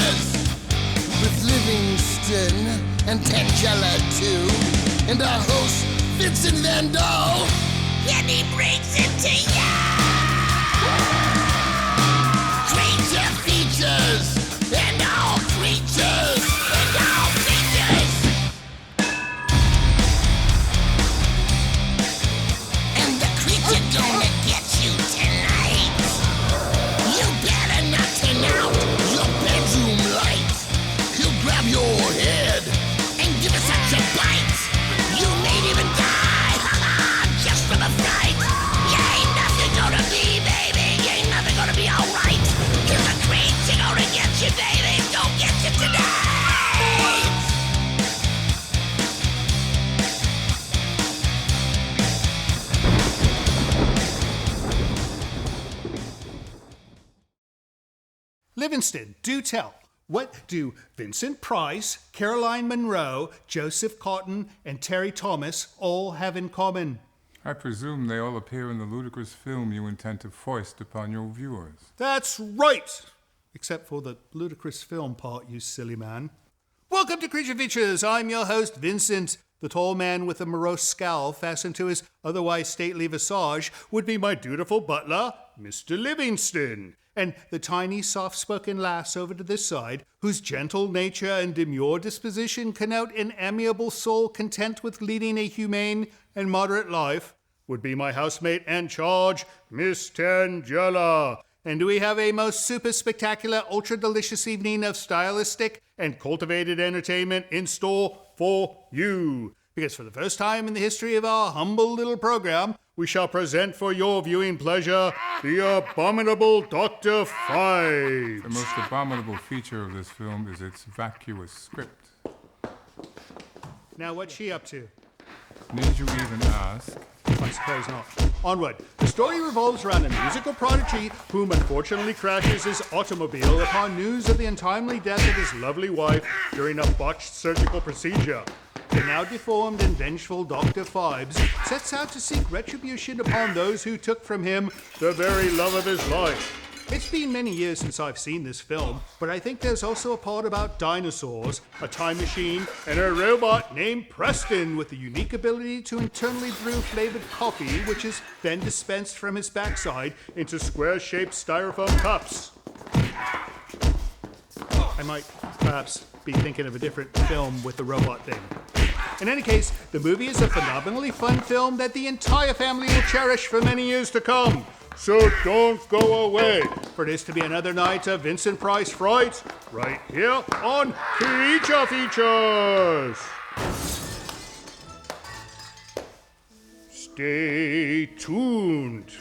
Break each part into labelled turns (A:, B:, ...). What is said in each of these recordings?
A: Features with Livingston and Tangela too, and our host Vincent Van Dahl, and he brings it to ya. Creature features and all creatures and all features, and the creature gonna get you tonight. You better not turn out your bedroom light. He'll grab your head and give it such a bite. You may even die, just from a fright. You ain't nothing gonna be, baby. You ain't nothing gonna be alright. Cause the creature gonna get you, baby. Gonna get you tonight.
B: Livingston, do tell. What do Vincent Price, Caroline Munro, Joseph Cotton, and Terry Thomas all have in common?
C: I presume they all appear in the ludicrous film you intend to foist upon your viewers.
B: That's right! Except for the ludicrous film part, you silly man. Welcome to Creature Features. I'm your host, Vincent. The tall man with a morose scowl fastened to his otherwise stately visage would be my dutiful butler, Mr. Livingston. And the tiny, soft-spoken lass over to this side, whose gentle nature and demure disposition connote an amiable soul content with leading a humane and moderate life, would be my housemate and charge, Miss Tangela. And we have a most super spectacular, ultra-delicious evening of stylistic and cultivated entertainment in store for you. Because for the first time in the history of our humble little program, we shall present for your viewing pleasure the Abominable Dr. Phibes.
C: The most abominable feature of this film is its vacuous script.
B: Now, what's she up to?
C: Need you even ask?
B: I suppose not. Onward. The story revolves around a musical prodigy whom unfortunately crashes his automobile upon news of the untimely death of his lovely wife during a botched surgical procedure. The now deformed and vengeful Dr. Phibes sets out to seek retribution upon those who took from him the very love of his life. It's been many years since I've seen this film, but I think there's also a part about dinosaurs, a time machine, and a robot named Preston with the unique ability to internally brew flavored coffee, which is then dispensed from his backside into square-shaped styrofoam cups. I might perhaps be thinking of a different film with the robot thing. In any case, the movie is a phenomenally fun film that the entire family will cherish for many years to come. So don't go away, for it is to be another night of Vincent Price Fright, right here on Creature Features. Stay tuned.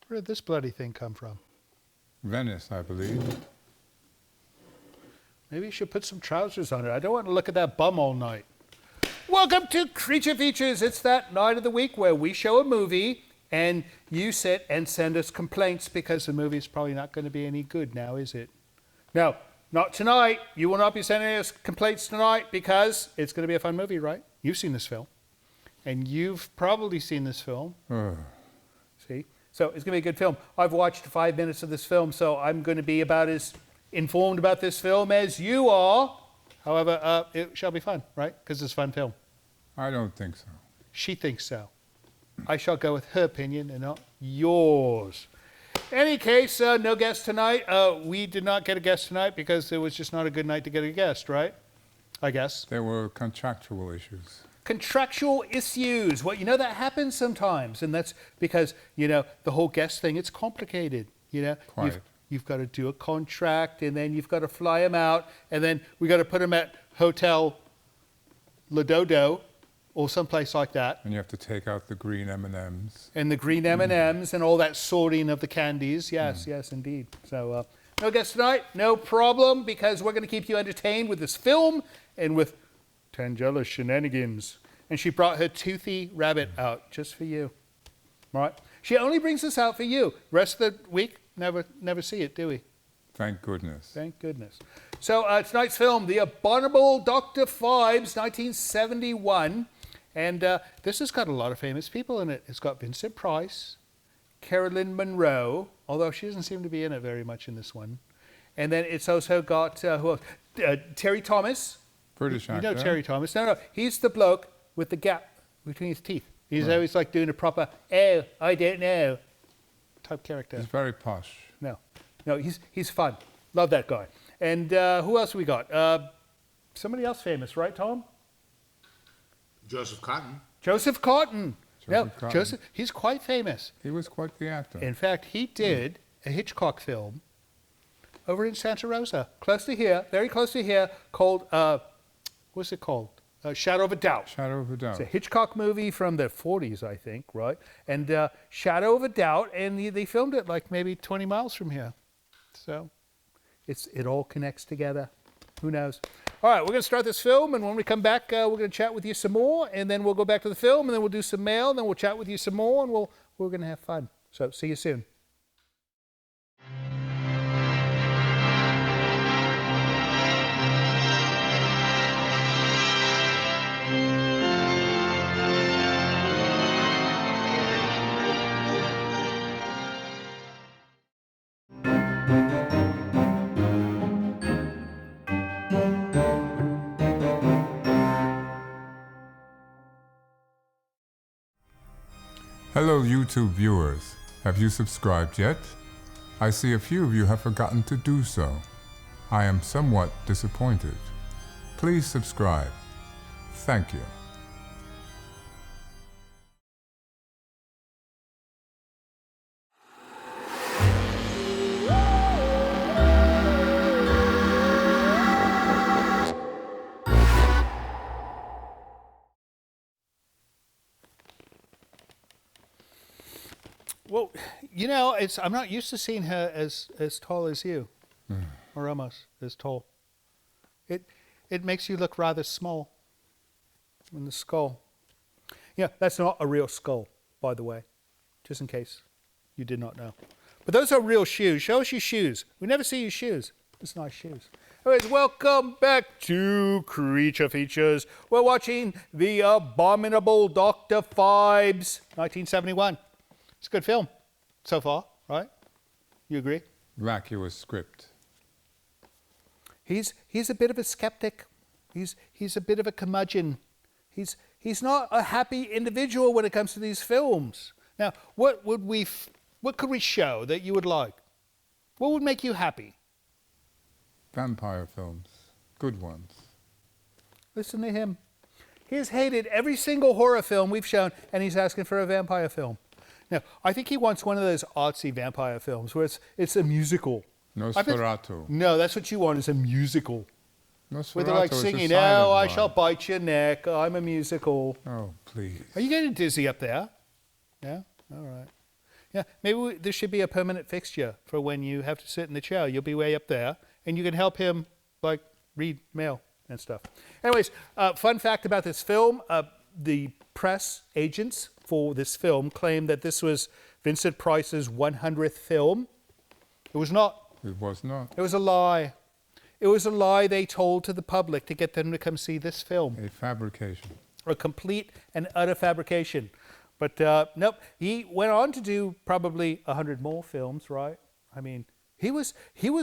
B: Where did this bloody thing come from?
C: Venice, I believe.
B: Maybe you should put some trousers on it. I don't want to look at that bum all night. Welcome to Creature Features. It's that night of the week where we show a movie and you sit and send us complaints because the movie's probably not going to be any good now, is it? No, not tonight. You will not be sending us complaints tonight because it's going to be a fun movie, right? You've seen this film. And you've probably seen this film. See? So it's going to be a good film. I've watched 5 minutes of this film, so I'm going to be about as informed about this film as you are. However, it shall be fun, right? Because it's a fun film.
C: I don't think so.
B: She thinks so. I shall go with her opinion and not yours. Any case, no guest tonight. We did not get a guest tonight because it was just not a good night to get a guest, right? I guess.
C: There were contractual issues.
B: Contractual issues. Well, that happens sometimes, and that's because, the whole guest thing, it's complicated,
C: Quiet.
B: You've got to do a contract, and then you've got to fly them out, and then we got to put them at Hotel Ladodo, or someplace like that.
C: And you have to take out the green M&Ms.
B: And the green M&Ms and all that sorting of the candies. Yes, yes, indeed. So no guests tonight, no problem, because we're going to keep you entertained with this film and with Tangela shenanigans. And she brought her toothy rabbit out just for you. Right? She only brings this out for you. Rest of the week, never see it, do we?
C: Thank goodness.
B: Thank goodness. So tonight's film, The Abominable Dr. Phibes, 1971. And this has got a lot of famous people in it. It's got Vincent Price, Carolyn Monroe, although she doesn't seem to be in it very much in this one. And then it's also got who else? Terry Thomas.
C: British actor.
B: You know Terry Thomas. No, he's the bloke with the gap between his teeth. He's always like doing a proper, oh, I don't know, type character.
C: He's very posh.
B: No, he's fun. Love that guy. And who else we got? Somebody else famous, right, Tom?
A: Joseph Cotton.
B: Joseph Cotton.
C: Cotton.
B: Joseph, he's quite famous.
C: He was quite the actor.
B: In fact, he did a Hitchcock film over in Santa Rosa, close to here, very close to here, called, what's it called? Shadow of a Doubt.
C: Shadow of a Doubt.
B: It's a Hitchcock movie from the 40s, I think, right? And Shadow of a Doubt, and they filmed it like maybe 20 miles from here. So it all connects together. Who knows? All right, we're going to start this film, and when we come back, we're going to chat with you some more, and then we'll go back to the film, and then we'll do some mail, and then we'll chat with you some more, and we're going to have fun. So see you soon.
C: Hello, YouTube viewers. Have you subscribed yet? I see a few of you have forgotten to do so. I am somewhat disappointed. Please subscribe. Thank you.
B: Well, you know, I'm not used to seeing her as tall as you, or almost as tall. It makes you look rather small in the skull. Yeah, that's not a real skull, by the way, just in case you did not know. But those are real shoes. Show us your shoes. We never see your shoes. It's nice shoes. Anyways, welcome back to Creature Features. We're watching The Abominable Dr. Phibes, 1971. It's a good film so far, right? You agree?
C: Vacuous script.
B: He's a bit of a skeptic. He's a bit of a curmudgeon. He's not a happy individual when it comes to these films. Now, what could we show that you would like? What would make you happy?
C: Vampire films. Good ones.
B: Listen to him. He has hated every single horror film we've shown, and he's asking for a vampire film. Now, I think he wants one of those artsy vampire films where it's a musical.
C: Nosferatu.
B: No, that's what you want, is a musical.
C: Nosferatu
B: Where they're like
C: is a
B: singing,
C: silent
B: "Oh, I
C: one.
B: shall bite your neck. I'm a musical."
C: Oh, please.
B: Are you getting dizzy up there? Yeah? All right. Yeah, maybe there should be a permanent fixture for when you have to sit in the chair. You'll be way up there, and you can help him, like, read mail and stuff. Anyways, fun fact about this film, the press agents for this film claimed that this was Vincent Price's 100th film. It was not.
C: It was not.
B: It was a lie. It was a lie they told to the public to get them to come see this film.
C: A fabrication.
B: A complete and utter fabrication. But nope, he went on to do probably 100 more films, right? I mean, he was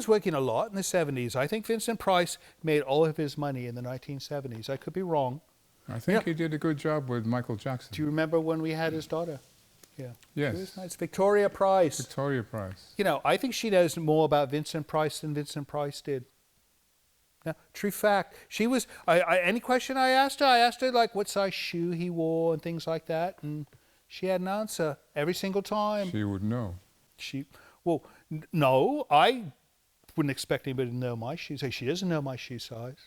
B: working a lot in the 70s. I think Vincent Price made all of his money in the 1970s. I could be wrong.
C: I think he did a good job with Michael Jackson.
B: Do you remember when we had his daughter? Yeah.
C: Yes.
B: It was nice. Victoria Price.
C: Victoria Price.
B: You know, I think she knows more about Vincent Price than Vincent Price did. Now, true fact. She was, any question I asked her like what size shoe he wore and things like that, and she had an answer every single time.
C: She would know.
B: No, I wouldn't expect anybody to know my shoes. She doesn't know my shoe size.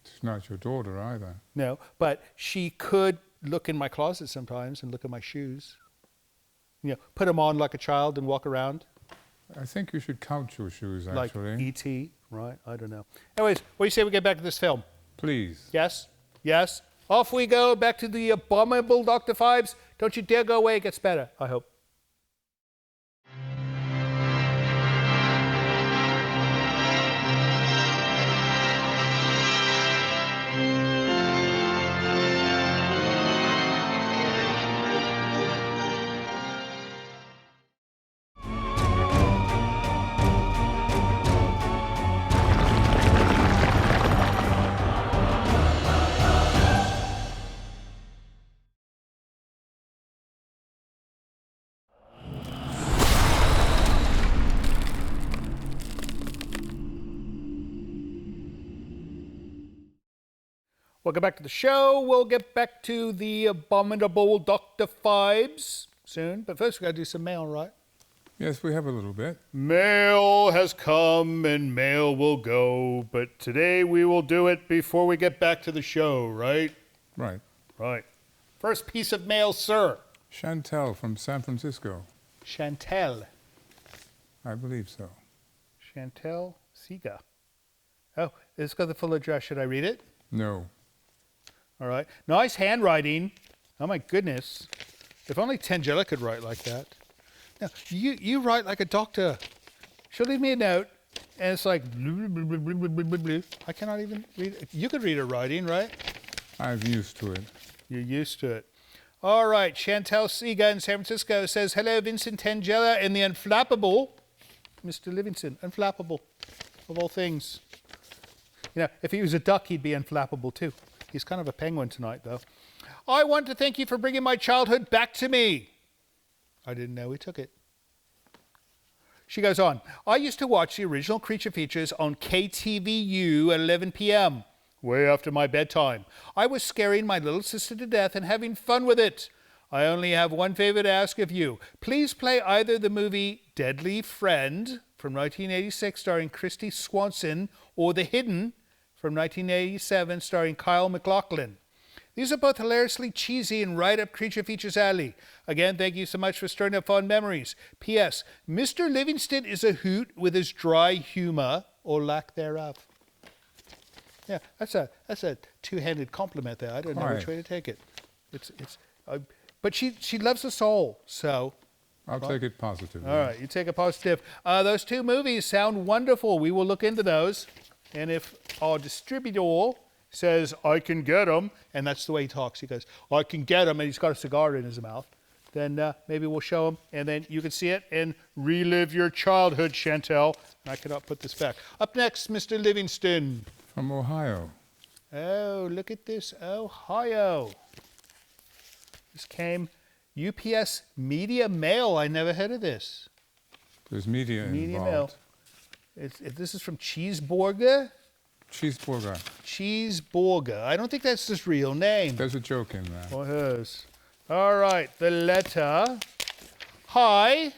C: She's not your daughter either.
B: No, but she could look in my closet sometimes and look at my shoes. You know, put them on like a child and walk around.
C: I think you should count your shoes,
B: Like
C: actually.
B: E.T., right? I don't know. Anyways, what do you say we get back to this film?
C: Please.
B: Yes? Yes? Off we go, back to the Abominable Dr. Phibes. Don't you dare go away, it gets better, I hope. Welcome back to the show. We'll get back to the Abominable Dr. Phibes soon. But first, we got to do some mail, right?
C: Yes, we have a little bit.
B: Mail has come and mail will go. But today we will do it before we get back to the show, right?
C: Right.
B: Right. First piece of mail, sir.
C: Chantel from San Francisco.
B: Chantel.
C: I believe so.
B: Chantel Siga. Oh, it's got the full address. Should I read it?
C: No.
B: All right. Nice handwriting. Oh, my goodness. If only Tangela could write like that. Now, you write like a doctor. She'll leave me a note, and it's like, I cannot even read it. You could read her writing, right?
C: I'm used to it.
B: You're used to it. All right. Chantel Siga in San Francisco says, hello, Vincent Tangela and the unflappable Mr. Livingston. Unflappable, of all things. You know, if he was a duck, he'd be unflappable too. He's kind of a penguin tonight, though. I want to thank you for bringing my childhood back to me. I didn't know he took it. She goes on. I used to watch the original Creature Features on KTVU at 11 p.m., way after my bedtime. I was scaring my little sister to death and having fun with it. I only have one favor to ask of you. Please play either the movie Deadly Friend from 1986 starring Christy Swanson or The Hidden from 1987 starring Kyle MacLachlan. These are both hilariously cheesy and right up Creature Features alley. Again, thank you so much for stirring up fond memories. P.S. Mr. Livingston is a hoot with his dry humor or lack thereof. Yeah, that's a two-handed compliment there. I don't know which way to take it. But she loves us all, so.
C: I'll take it positively.
B: All right, you take a positive. Those two movies sound wonderful. We will look into those. And if our distributor says, I can get them, and that's the way he talks, he goes, I can get them, and he's got a cigar in his mouth, then maybe we'll show them, and then you can see it and relive your childhood, Chantel. And I cannot put this back. Up next, Mr. Livingston.
C: From Ohio.
B: Oh, look at this, Ohio. This came UPS Media Mail. I never heard of this.
C: There's media involved.
B: Mail. This is from Cheeseburger?
C: Cheeseburger.
B: Cheeseburger. I don't think that's his real name.
C: There's a joke in there.
B: Or hers. All right, the letter. Hi.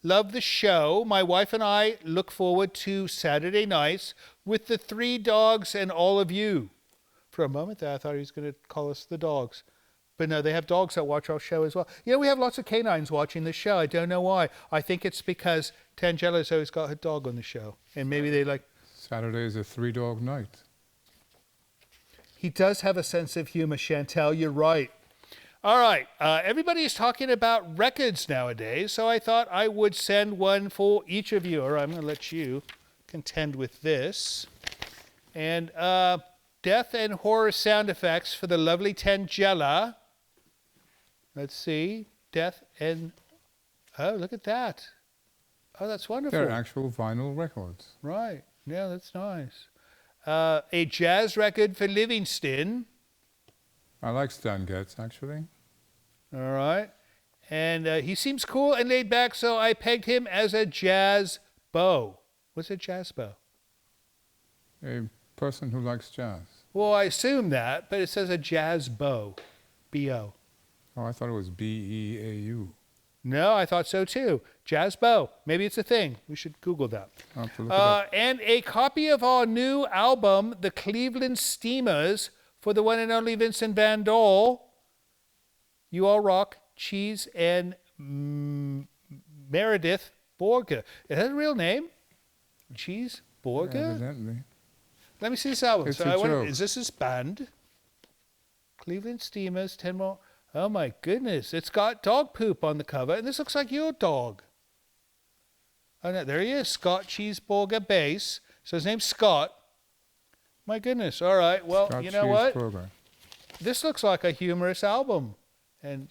B: Love the show. My wife and I look forward to Saturday nights with the 3 dogs and all of you. For a moment there, I thought he was going to call us the dogs. But no, they have dogs that watch our show as well. You know, we have lots of canines watching this show. I don't know why. I think it's because Tangela's always got her dog on the show. And maybe they like...
C: Saturday is a 3-dog night.
B: He does have a sense of humor, Chantel. You're right. All right. Everybody is talking about records nowadays, so I thought I would send one for each of you. Or I'm going to let you contend with this. And death and horror sound effects for the lovely Tangela. Let's see. Death and... Oh, look at that. Oh, that's wonderful.
C: They're actual vinyl records.
B: Right. Yeah, that's nice. A jazz record for Livingston.
C: I like Stan Getz, actually.
B: All right. And he seems cool and laid back, so I pegged him as a jazz bow. What's a jazz bow?
C: A person who likes jazz.
B: Well, I assume that, but it says a jazz bow. B-O.
C: Oh, I thought it was B-E-A-U.
B: No, I thought so too. Jazz bow. Maybe it's a thing. We should Google that.
C: I'll have to look it up.
B: And a copy of our new album, The Cleveland Steamers, for the one and only Vincent Van Dole. You all rock. Cheese and Meredith Borger. Is that a real name? Cheese Borger?
C: Evidently.
B: Let me see this album.
C: It's
B: So
C: a
B: I wonder,
C: joke.
B: is this his band? Cleveland Steamers, 10 more. Oh my goodness. It's got dog poop on the cover, and this looks like your dog. Oh no, there he is. Scott Cheeseburger bass. So his name's Scott. My goodness. All right. Well,
C: Scott
B: you know what?
C: Cheeseburger.
B: This looks like a humorous album. And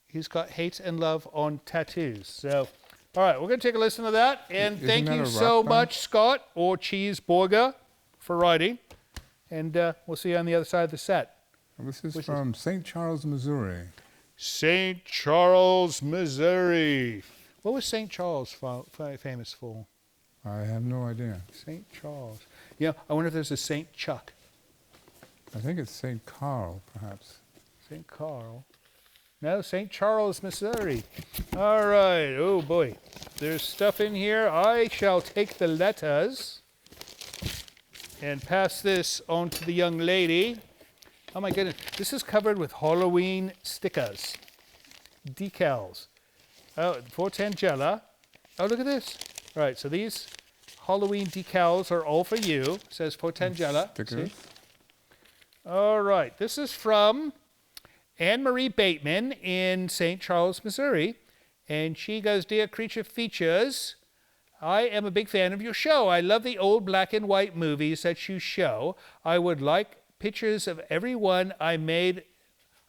B: he's got hate and love on tattoos. So, all right, we're going to take a listen to that. And
C: Isn't
B: thank
C: that
B: you
C: a
B: so
C: rock band?
B: much, Scott, or Cheeseburger, for writing. And we'll see you on the other side of the set.
C: This is
B: Which
C: from St. Charles, Missouri.
B: St. Charles, Missouri. What was St. Charles famous for?
C: I have no idea.
B: St. Charles. Yeah, I wonder if there's a St. Chuck.
C: I think it's St. Carl, perhaps.
B: St. Carl. No, St. Charles, Missouri. All right. Oh, boy. There's stuff in here. I shall take the letters and pass this on to the young lady. Oh, my goodness. This is covered with Halloween stickers. Decals. Oh, for Tangela. Oh, look at this. All right, so these Halloween decals are all for you. It says for Tangela.
C: Stickers.
B: See? All right. This is from Anne-Marie Bateman in St. Charles, Missouri. And she goes, Dear Creature Features, I am a big fan of your show. I love the old black and white movies that you show. I would like pictures of everyone. I made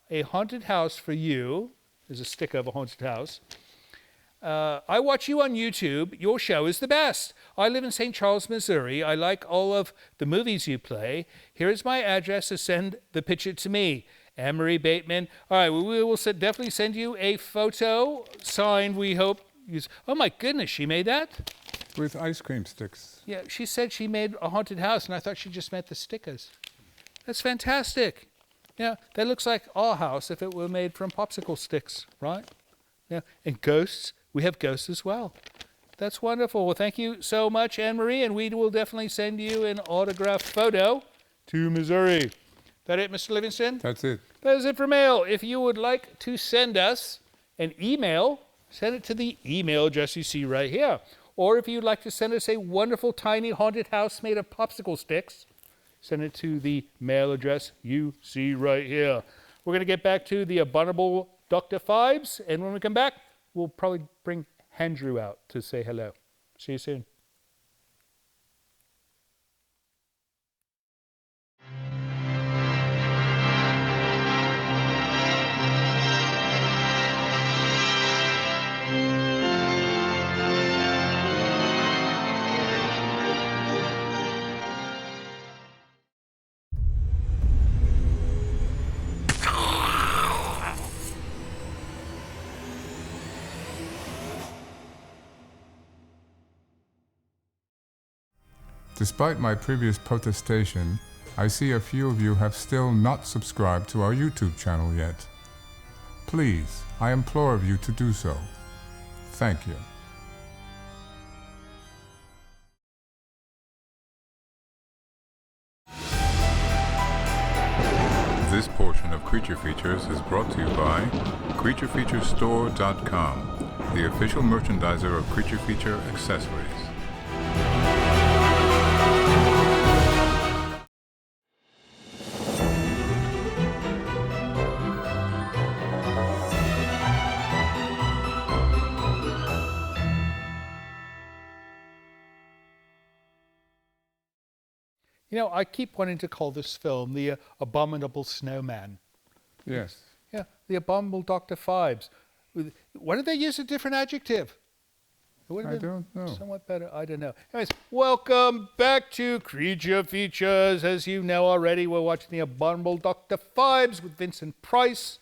B: a haunted house for you. There's a sticker of a haunted house. I watch you on YouTube. Your show is the best. I live in St. Charles, Missouri. I like all of the movies you play. Here is my address to send the picture to me. Anne-Marie Bateman. All right, we will definitely send you a photo signed, we hope. Oh, my goodness, she made that?
C: With ice cream sticks.
B: Yeah, she said she made a haunted house, and I thought she just meant the stickers. That's fantastic. Yeah, that looks like our house if it were made from popsicle sticks, right? Yeah, and ghosts. We have ghosts as well. That's wonderful. Well, thank you so much, Anne-Marie, and we will definitely send you an autographed photo to Missouri. That it, Mr. Livingston?
C: That's it.
B: That is it for mail. If you would like to send us an email, send it to the email address you see right here. Or if you'd like to send us a wonderful tiny haunted house made of popsicle sticks, send it to the mail address you see right here. We're going to get back to the Abominable Dr. Phibes, and when we come back, we'll probably bring Andrew out to say hello. See you soon.
C: Despite my previous protestation, I see a few of you have still not subscribed to our YouTube channel yet. Please, I implore of you to do so. Thank you. This portion of Creature Features is brought to you by CreatureFeatureStore.com, the official merchandiser of Creature Feature accessories.
B: You know, I keep wanting to call this film the Abominable Snowman.
C: Yes.
B: Yeah, the Abominable Dr. Phibes. Why did they use a different adjective? It would have
C: I
B: been
C: don't know.
B: somewhat better. I don't know. Anyways, welcome back to Creature Features. As you know already, we're watching the Abominable Dr. Phibes with Vincent Price.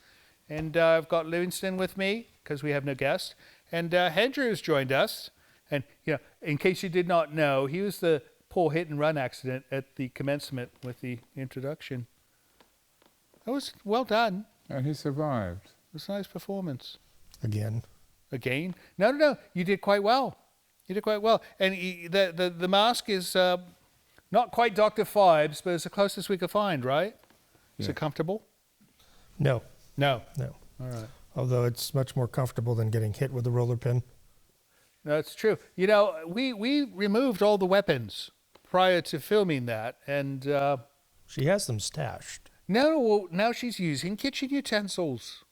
B: And I've got Livingston with me because we have no guest. And Andrew's joined us. And, you know, in case you did not know, he was the poor hit-and-run accident at the commencement with the introduction. That was well done.
C: And he survived.
B: It was a nice performance.
D: Again.
B: Again? No. You did quite well. You did quite well. And the mask is not quite Dr. Phibes, but it's the closest we could find, right? Is
C: Yeah.
B: it comfortable?
D: No.
B: No.
D: No.
B: All right.
D: Although it's much more comfortable than getting hit with a roller pin.
B: That's true. You know, we removed all the weapons prior to filming that, and
D: She has them stashed.
B: now she's using kitchen utensils.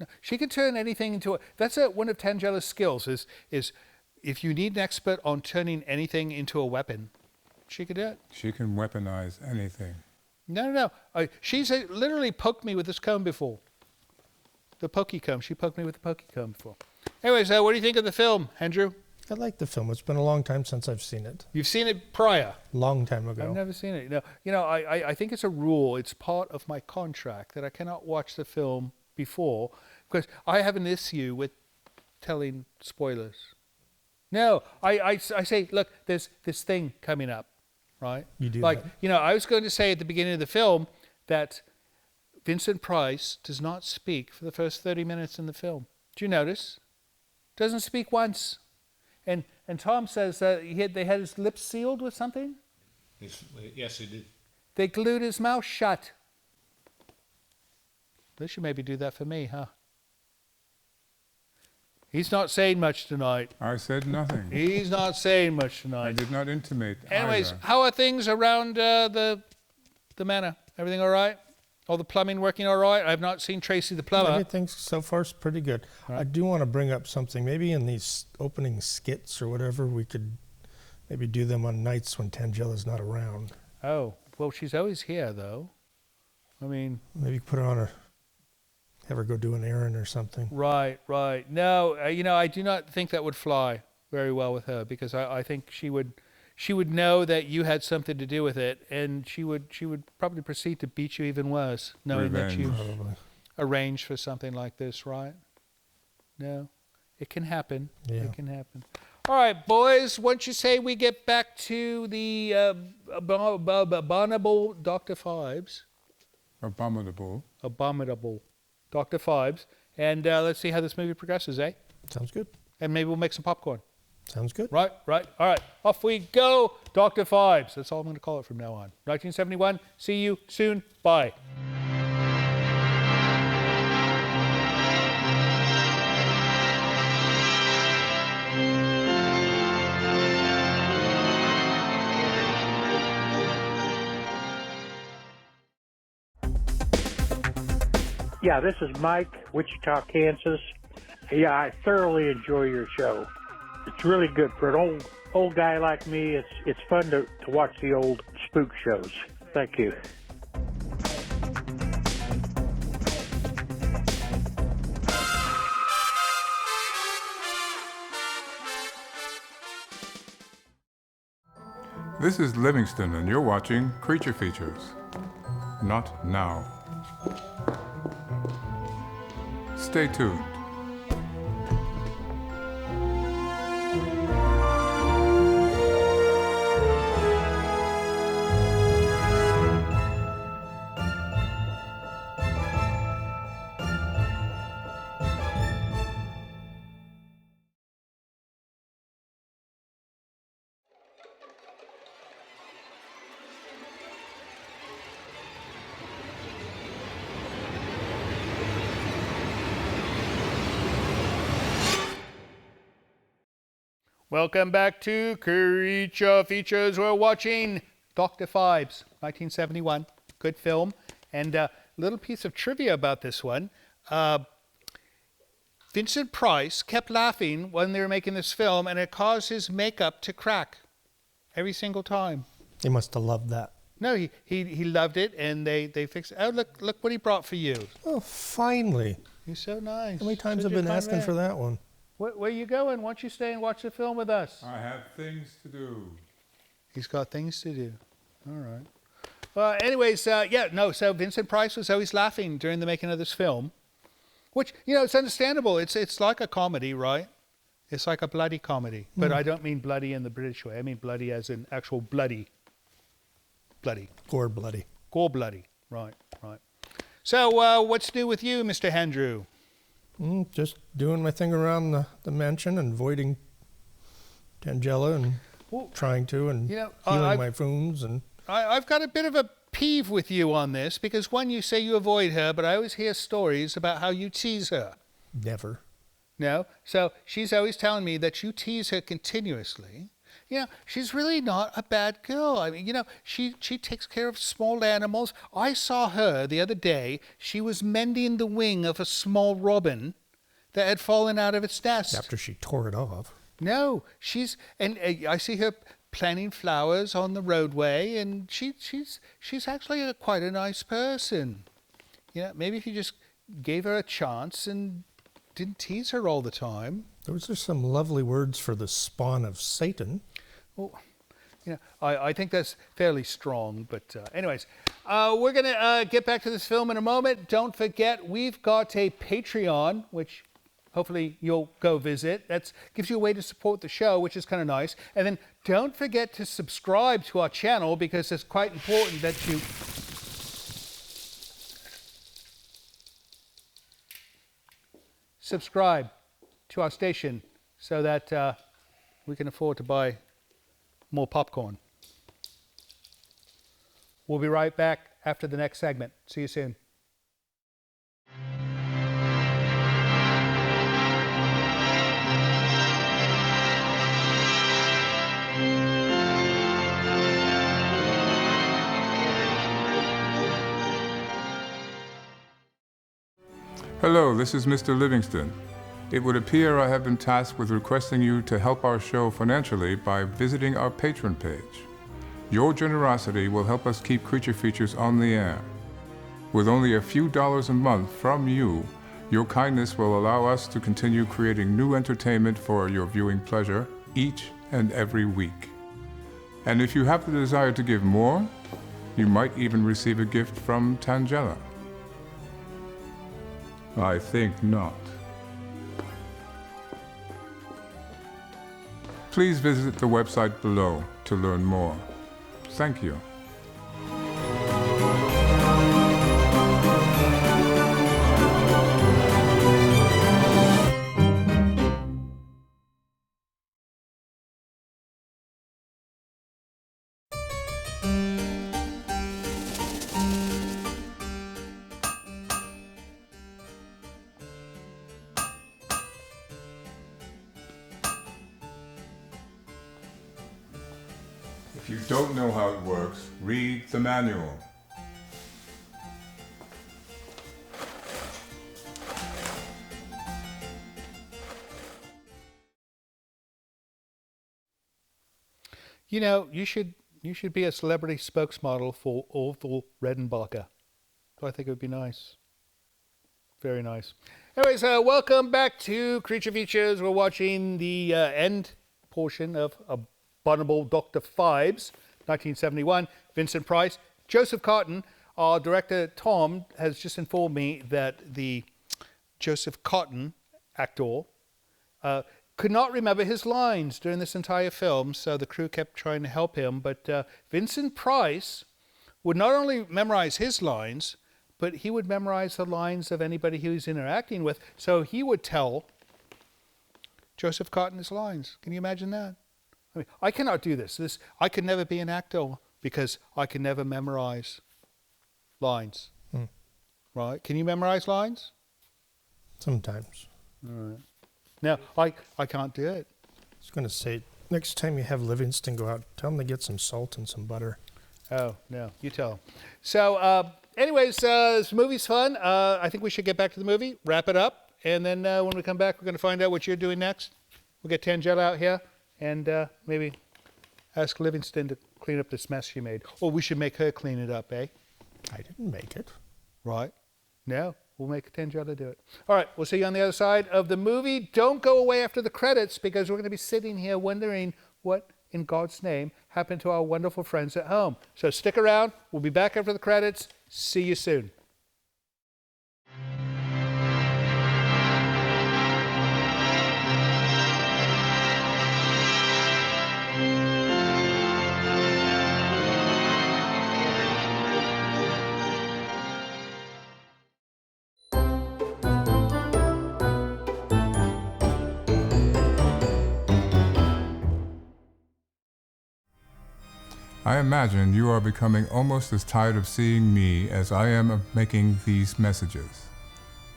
B: No, she can turn anything into a... That's one of Tangela's skills, is if you need an expert on turning anything into a weapon, she could do it.
C: She can weaponize anything.
B: No. She's literally poked me with this comb before. The pokey comb. She poked me with the pokey comb before. Anyways, what do you think of the film, Andrew?
D: I like the film. It's been a long time since I've seen it.
B: You've seen it prior.
D: Long time ago.
B: I've never seen it. I think it's a rule. It's part of my contract that I cannot watch the film before because I have an issue with telling spoilers. No, I say, look, there's this thing coming up, right?
D: You do
B: like,
D: that.
B: I was going to say at the beginning of the film that Vincent Price does not speak for the first 30 minutes in the film. Do you notice? Doesn't speak once. And Tom says that they had his lips sealed with something?
E: Yes, he did.
B: They glued his mouth shut. They should maybe do that for me, huh? He's not saying much tonight.
C: I said nothing.
B: He's not saying much
C: I
B: tonight.
C: did not intimate
B: Anyways,
C: either.
B: how are things around the manor? Everything all right? All the plumbing working all right? I've not seen Tracy the plumber.
D: Everything so far is pretty good.
B: Right.
D: I do want to bring up something. Maybe in these opening skits or whatever, we could maybe do them on nights when Tangela's not around.
B: Oh, well, she's always here, though. I mean...
D: Maybe put her on have her go do an errand or something.
B: Right. No, I do not think that would fly very well with her because I think she would know that you had something to do with it, and she would probably proceed to beat you even worse, knowing that you
D: Probably.
B: arranged for something like this, right? No, it can happen.
D: Yeah.
B: It can happen. All right, boys. Once you say we get back to the abominable Dr. Phibes.
C: Abominable.
B: Abominable Dr. Phibes, and let's see how this movie progresses, eh?
D: Sounds good.
B: And maybe we'll make some popcorn.
D: Sounds good.
B: Right. All right. Off we go, Dr. Phibes. That's all I'm going to call it from now on. 1971. See you soon. Bye.
F: Yeah, this is Mike, Wichita, Kansas. Yeah, I thoroughly enjoy your show. It's really good for an old guy like me. It's fun to watch the old spook shows. Thank you.
C: This is Livingston, and you're watching Creature Features. Not now. Stay tuned.
B: Welcome back to Creature Features. We're watching Dr. Phibes, 1971. Good film. And a little piece of trivia about this one. Vincent Price kept laughing when they were making this film, and it caused his makeup to crack every single time.
D: He must have loved that.
B: No, he loved it, and they fixed it. Oh, look what he brought for you.
D: Oh, finally.
B: He's so nice.
D: How many times
B: Such
D: I've
B: a
D: been
B: fine
D: asking
B: man.
D: for that one?
B: Where you going? Why don't you stay and watch the film with us?
C: I have things to do.
B: He's got things to do. All right. Well, anyways, so Vincent Price was always laughing during the making of this film, which, it's understandable. It's like a comedy, right? It's like a bloody comedy. But I don't mean bloody in the British way. I mean bloody as in actual bloody. Bloody.
D: Gore bloody.
B: Gore bloody. Right. So what's new with you, Mr. Andrew?
D: Just doing my thing around the mansion and avoiding Tangela and
B: Well,
D: trying to and
B: you know,
D: healing
B: I've-
D: my wounds and
B: I've got a bit of a peeve with you on this because, one, you say you avoid her, but I always hear stories about how you tease her.
D: Never.
B: No? So she's always telling me that you tease her continuously. You know, she's really not a bad girl. I mean, you know, she takes care of small animals. I saw her the other day. She was mending the wing of a small robin that had fallen out of its nest.
D: After she tore it off.
B: No, and I see her planting flowers on the roadway, and she's actually quite a nice person. You know, maybe if you just gave her a chance and didn't tease her all the time.
D: Those are some lovely words for the spawn of Satan.
B: Well, you know, I think that's fairly strong, but anyways, we're going to get back to this film in a moment. Don't forget, we've got a Patreon, which hopefully you'll go visit. That gives you a way to support the show, which is kind of nice. And then don't forget to subscribe to our channel because it's quite important that you subscribe to our station so that we can afford to buy more popcorn. We'll be right back after the next segment. See you soon.
C: Hello, this is Mr. Livingston. It would appear I have been tasked with requesting you to help our show financially by visiting our Patreon page. Your generosity will help us keep Creature Features on the air. With only a few dollars a month from you, your kindness will allow us to continue creating new entertainment for your viewing pleasure each and every week. And if you have the desire to give more, you might even receive a gift from Tangela. I think not. Please visit the website below to learn more. Thank you. If you don't know how it works, read the manual.
B: You know, you should be a celebrity spokesmodel for Orville Redenbacher. So I think it would be nice. Very nice. Anyways, welcome back to Creature Features. We're watching the end portion of Abominable Dr. Phibes, 1971. Vincent Price. Joseph Cotton, our director Tom, has just informed me that the Joseph Cotton actor could not remember his lines during this entire film, so the crew kept trying to help him. But Vincent Price would not only memorize his lines, but he would memorize the lines of anybody he was interacting with. So he would tell Joseph Cotton his lines. Can you imagine that? I mean, I cannot do this. I could never be an actor because I can never memorize lines. Right? Can you memorize lines?
D: Sometimes.
B: All right. No, I can't do it.
D: I was going to say, next time you have Livingston go out, tell him to get some salt and some butter.
B: Oh, no, you tell him. So, anyways, this movie's fun. I think we should get back to the movie, wrap it up, and then when we come back, we're going to find out what you're doing next. We'll get Tangela out here and maybe ask Livingston to clean up this mess she made. Or we should make her clean it up, eh?
D: I didn't make it.
B: Right. No, we'll make Tangela do it. All right, we'll see you on the other side of the movie. Don't go away after the credits because we're going to be sitting here wondering what, in God's name, happened to our wonderful friends at home. So stick around. We'll be back after the credits. See you soon.
C: I imagine you are becoming almost as tired of seeing me as I am of making these messages.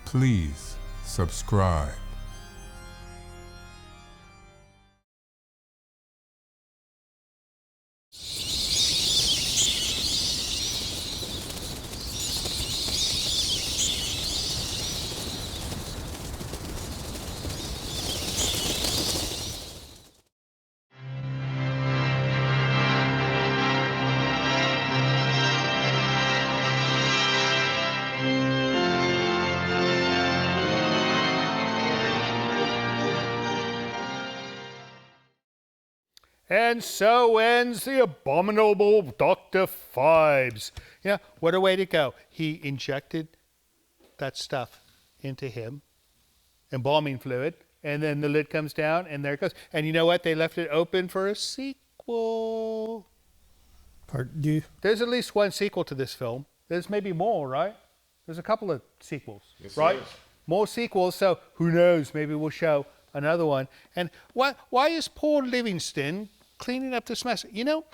C: Please subscribe.
B: And so ends the Abominable Dr. Phibes. Yeah, what a way to go. He injected that stuff into him, embalming fluid, and then the lid comes down, and there it goes. And you know what? They left it open for a sequel.
D: Part D.
B: There's at least one sequel to this film. There's maybe more, right? There's a couple of sequels, right? More sequels, so who knows? Maybe we'll show another one. And why is Paul Livingston cleaning up this mess? You know,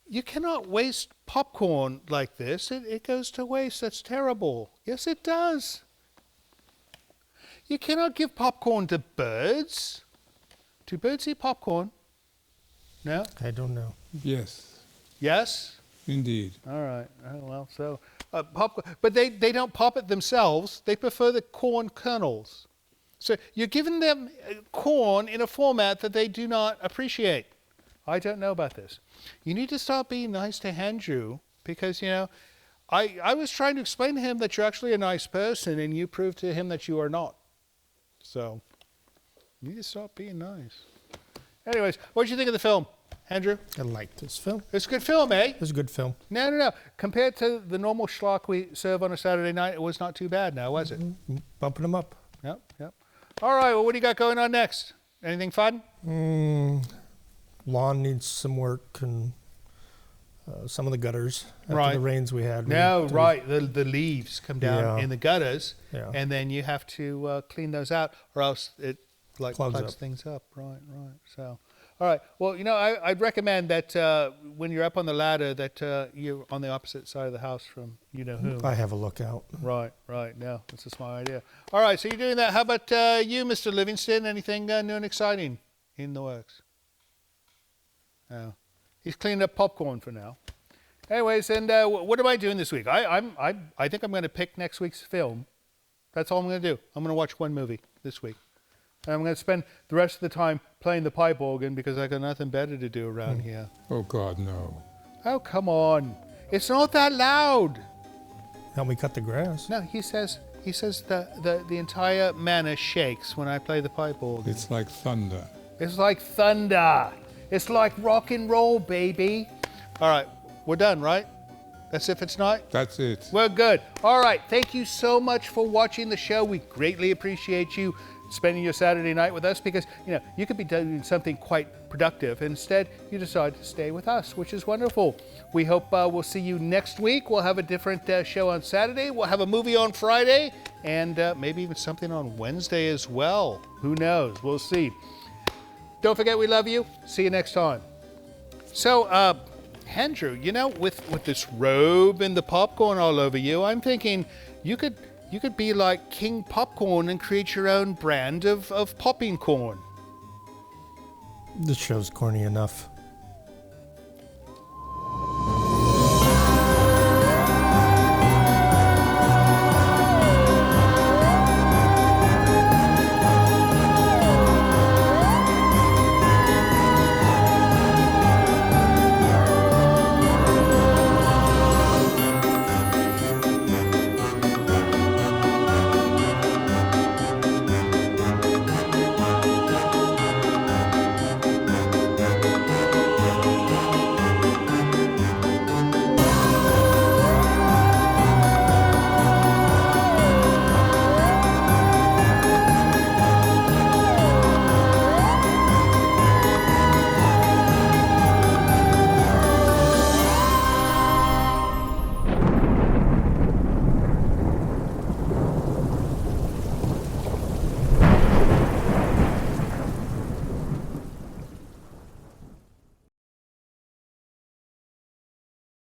B: you cannot waste popcorn like this. It goes to waste. That's terrible. Yes, it does. You cannot give popcorn to birds. Do birds eat popcorn? No?
D: I don't know.
C: Yes,
B: Yes?
C: indeed.
B: All right. Oh, well, so popcorn. But they don't pop it themselves. They prefer the corn kernels. So you're giving them corn in a format that they do not appreciate. I don't know about this. You need to start being nice to Andrew because, you know, I was trying to explain to him that you're actually a nice person and you proved to him that you are not. So you need to start being nice. Anyways, what did you think of the film, Andrew?
D: I liked this film.
B: It's a good film, eh?
D: It was a good film.
B: No. Compared to the normal schlock we serve on a Saturday night, it was not too bad now, was it?
D: Bumping them up.
B: Yep. All right, well, what do you got going on next? Anything fun?
D: Lawn needs some work and some of the gutters after
B: Right.
D: the rains we had.
B: No, right. The leaves come down
D: Yeah.
B: in the gutters,
D: Yeah.
B: and then you have to clean those out, or else it
D: Clogs
B: plugs
D: up.
B: things up. Right. So, all right. Well, you know, I'd recommend that when you're up on the ladder, that you're on the opposite side of the house from you know whom.
D: I have a lookout.
B: Right. No, that's a smart idea. All right. So you're doing that. How about you, Mr. Livingston? Anything new and exciting in the works? No. He's cleaning up popcorn for now. Anyways, and what am I doing this week? I think I'm going to pick next week's film. That's all I'm going to do. I'm going to watch one movie this week. And I'm going to spend the rest of the time playing the pipe organ because I got nothing better to do around here.
C: Oh God, no.
B: Oh, come on. It's not that loud.
D: Help me cut the grass.
B: No, he says the entire manor shakes when I play the pipe organ.
C: It's like thunder.
B: It's like thunder. It's like rock and roll, baby. All right, we're done, right? That's if it's not?
C: That's it.
B: We're good. All right, thank you so much for watching the show. We greatly appreciate you spending your Saturday night with us because, you know, you could be doing something quite productive. Instead, you decide to stay with us, which is wonderful. We hope we'll see you next week. We'll have a different show on Saturday. We'll have a movie on Friday and maybe even something on Wednesday as well. Who knows? We'll see. Don't forget we love you. See you next time. So, Andrew, you know, with this robe and the popcorn all over you, I'm thinking you could be like King Popcorn and create your own brand of popping corn.
D: This show's corny enough.